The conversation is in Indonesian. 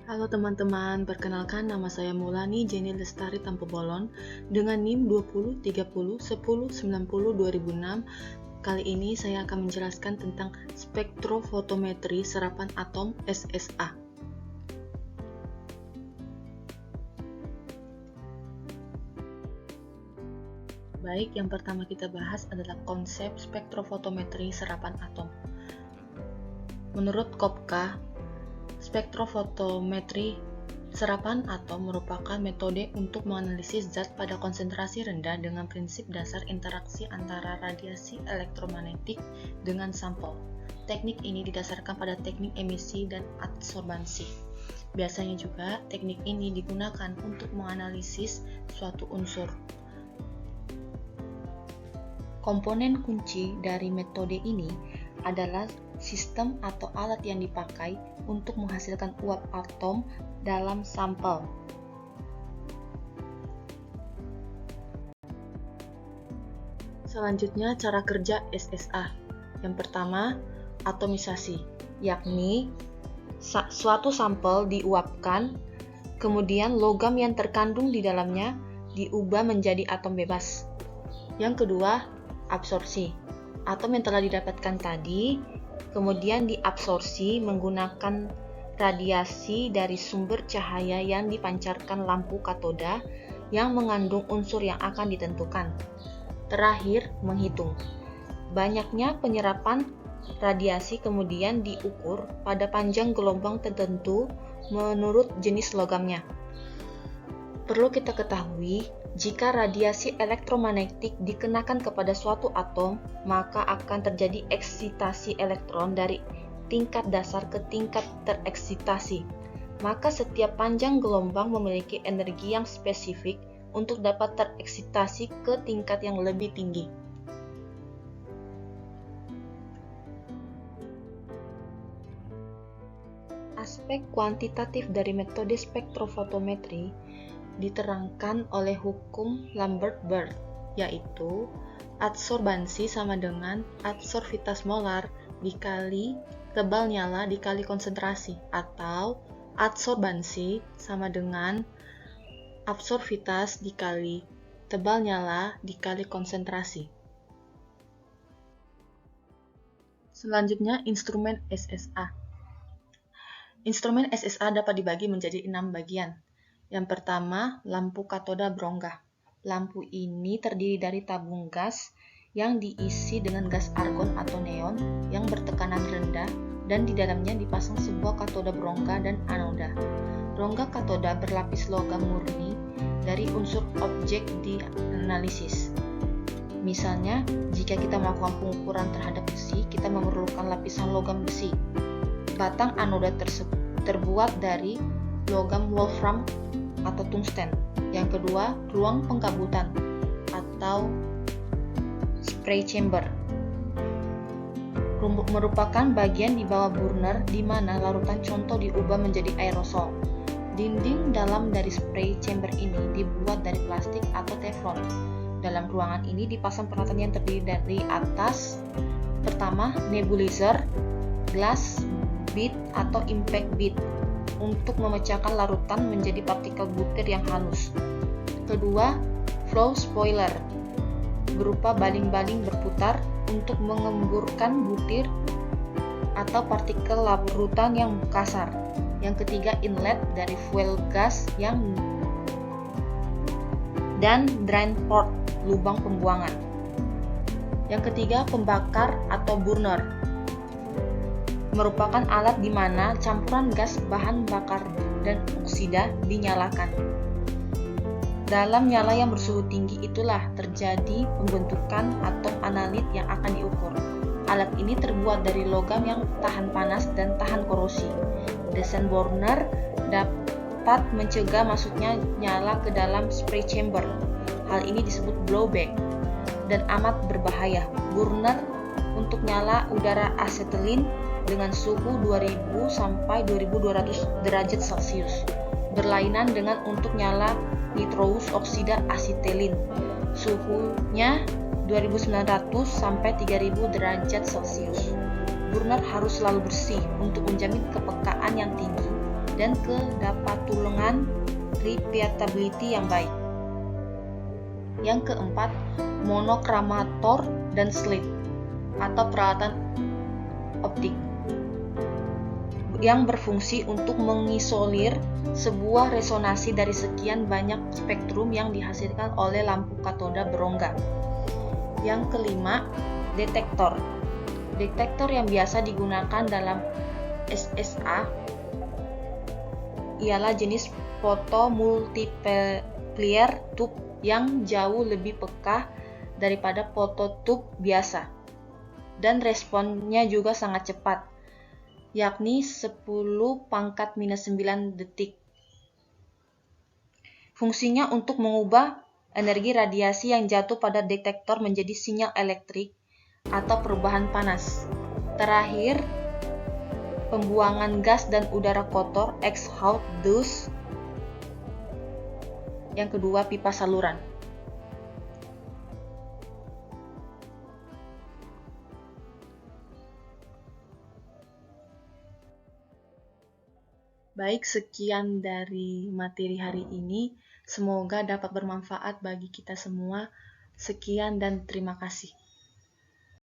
Halo teman-teman, perkenalkan nama saya Maulani Jenny Lestari Tampobolon dengan NIM 203010902006. Kali ini saya akan menjelaskan tentang spektrofotometri serapan atom SSA. Baik, yang pertama kita bahas adalah konsep spektrofotometri serapan atom. Menurut Kopka, spektrofotometri serapan atom merupakan metode untuk menganalisis zat pada konsentrasi rendah dengan prinsip dasar interaksi antara radiasi elektromagnetik dengan sampel. Teknik ini didasarkan pada teknik emisi dan adsorbansi. Biasanya juga teknik ini digunakan untuk menganalisis suatu unsur. Komponen kunci dari metode ini adalah sistem atau alat yang dipakai untuk menghasilkan uap atom dalam sampel. Selanjutnya, cara kerja SSA. Yang pertama, atomisasi, yakni suatu sampel diuapkan, kemudian logam yang terkandung di dalamnya diubah menjadi atom bebas. Yang kedua, absorpsi. Atom yang telah didapatkan tadi kemudian diabsorpsi menggunakan radiasi dari sumber cahaya yang dipancarkan lampu katoda yang mengandung unsur yang akan ditentukan. Terakhir, menghitung. Banyaknya penyerapan radiasi kemudian diukur pada panjang gelombang tertentu menurut jenis logamnya. Perlu kita ketahui, jika radiasi elektromagnetik dikenakan kepada suatu atom, maka akan terjadi eksitasi elektron dari tingkat dasar ke tingkat tereksitasi. Maka setiap panjang gelombang memiliki energi yang spesifik untuk dapat tereksitasi ke tingkat yang lebih tinggi. Aspek kuantitatif dari metode spektrofotometri diterangkan oleh hukum Lambert-Bird, yaitu adsorbansi sama dengan adsorptivitas molar dikali tebal nyala dikali konsentrasi, atau adsorbansi sama dengan absorptivitas dikali tebal nyala dikali konsentrasi. Selanjutnya, instrumen SSA. Instrumen SSA dapat dibagi menjadi 6 bagian. Yang pertama, lampu katoda berongga. Lampu ini terdiri dari tabung gas yang diisi dengan gas argon atau neon yang bertekanan rendah dan di dalamnya dipasang sebuah katoda berongga dan anoda. Rongga katoda berlapis logam murni dari unsur objek dianalisis. Misalnya, jika kita melakukan pengukuran terhadap besi, kita memerlukan lapisan logam besi. Batang anoda tersebut terbuat dari logam wolfram atau tungsten. Yang kedua, ruang pengkabutan atau spray chamber merupakan bagian di bawah burner di mana larutan contoh diubah menjadi aerosol. Dinding dalam dari spray chamber ini dibuat dari plastik atau teflon. Dalam ruangan ini dipasang peralatan yang terdiri dari atas, pertama, nebulizer, glass bead atau impact bead untuk memecahkan larutan menjadi partikel butir yang halus. Kedua, flow spoiler berupa baling-baling berputar untuk mengemburkan butir atau partikel larutan yang kasar. Yang ketiga, inlet dari fuel gas dan drain port, lubang pembuangan. Yang ketiga, pembakar atau burner merupakan alat di mana campuran gas bahan bakar dan oksida dinyalakan. Dalam nyala yang bersuhu tinggi itulah terjadi pembentukan atom analit yang akan diukur. Alat ini terbuat dari logam yang tahan panas dan tahan korosi. Desain burner dapat mencegah masuknya nyala ke dalam spray chamber. Hal ini disebut blowback dan amat berbahaya. Burner untuk nyala udara asetilin dengan suhu 2000 sampai 2200 derajat Celcius. Berlainan dengan untuk nyala nitrous oksida asetilin. Suhunya 2900 sampai 3000 derajat Celcius. Burner harus selalu bersih untuk menjamin kepekaan yang tinggi. dan kedapatulengan repeatability yang baik. Yang keempat, monokramator dan slit atau peralatan optik yang berfungsi untuk mengisolir sebuah resonansi dari sekian banyak spektrum yang dihasilkan oleh lampu katoda berongga. Yang kelima, detektor. Detektor yang biasa digunakan dalam SSA ialah jenis photomultiplier tube yang jauh lebih peka daripada phototube biasa, dan responnya juga sangat cepat, yakni 10⁻⁹ detik. Fungsinya untuk mengubah energi radiasi yang jatuh pada detektor menjadi sinyal elektrik atau perubahan panas. Terakhir, pembuangan gas dan udara kotor exhaust dust. Yang kedua, pipa saluran. Baik, sekian dari materi hari ini. Semoga dapat bermanfaat bagi kita semua. Sekian dan terima kasih.